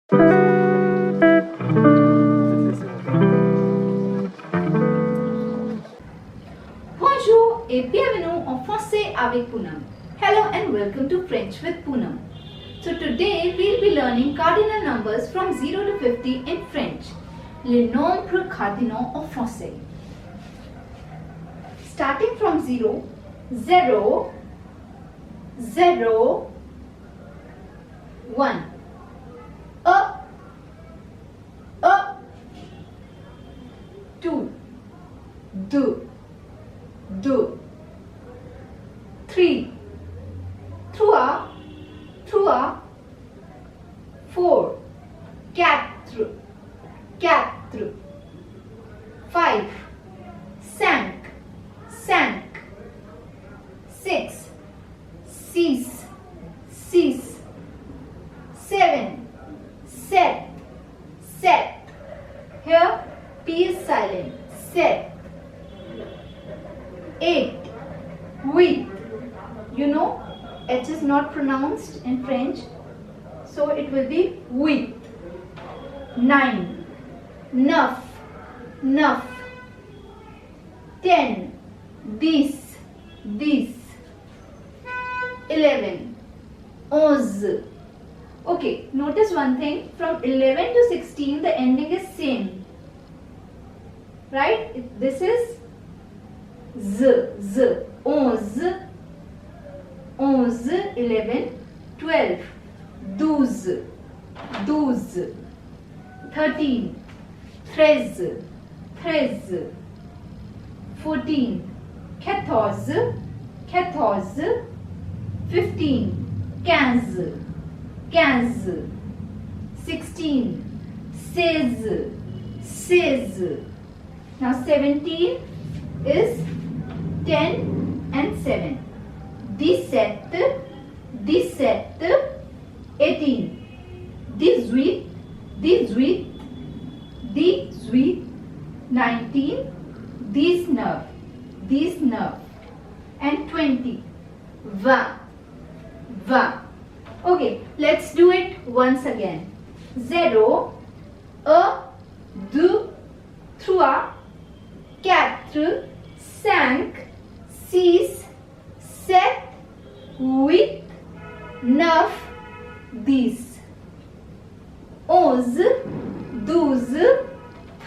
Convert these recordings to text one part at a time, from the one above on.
Bonjour et bienvenue en français avec Poonam. Hello and welcome to French with Poonam. So today we'll be learning cardinal numbers from 0 to 50 in French. Les nombres cardinaux en français. Starting from 0, 0, 0, 1. Up, 2, 2, 2, 3, 3, 3, 4, 4, 4, 5, 5, 5, 6, 6, 6, 7, 7, 7. Here P is silent. 7, 8, 8. You know, H is not pronounced in French, so it will be 8. 9, 9, 9. 10, 10, 11, 11. Okay, notice one thing, from 11 to 16 the ending is same, right? This is Z, 11, 11, 11, 12, 12, 12, 13, 13, 13, 14, 14, 14, 15, 15, 15, 16, 16, 16. Now 17 is 10 and 7. 17, 17, 18, 18, 18, 18, 19, 19, 19, and 20. 20, 20. Okay, let's do it once again. 0, 1, 2, 3, 4, 5, 6, 7, 8, 9, 10, 11, 12,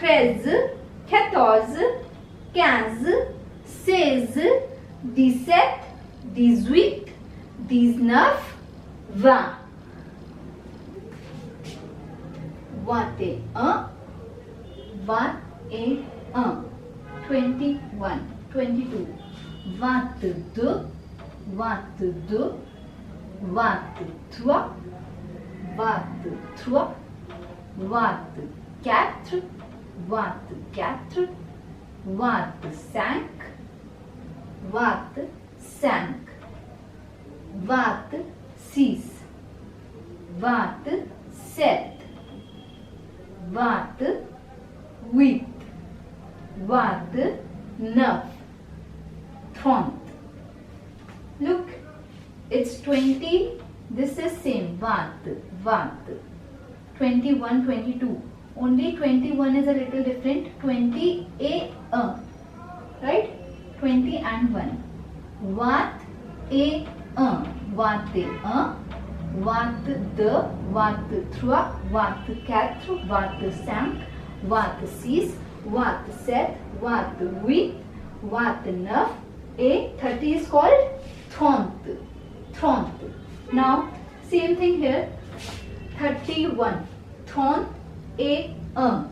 13, 14, 15, 16, 17, 18, 19, 20. 21, 21, 21, 22, 22, 22, 23, 23, 24, 24, 25, 25, 26, 27, 28, 29, 30. Look, it's 20. This is same. 21, 22. Only 21 is a little different. 20 a right? 20 and 1. Wat a wat a wat de wat 3 wat 4 wat 5 wat 6 wat 7 wat 8 wat 9 a 30 is called 30. 30. Now same thing here. 31, 31,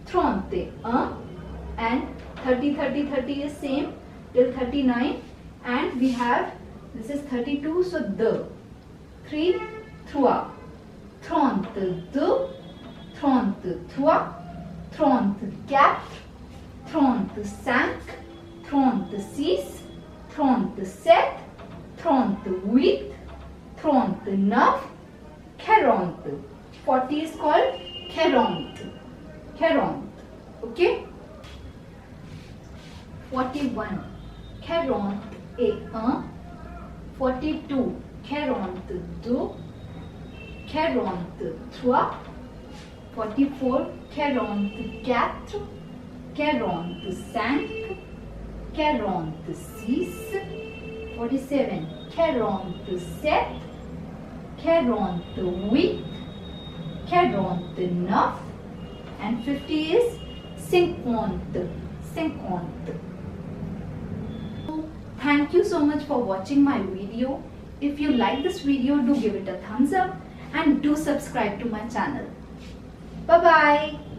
31, and 30, 30, 30 is same till 39, and we have, this is 32, so the 3, 3, 32, 33, 34, 35, 36, 37, 38, 39, 40. 40 is called 40. 40. Okay? 41, 41, 42, 42, 43, 44, 44, 45, 46, 47, 47, 48, 49, and 50 is 50, 50. Thank you so much for watching my video. If you like this video, do give it a thumbs up and do subscribe to my channel. Bye bye.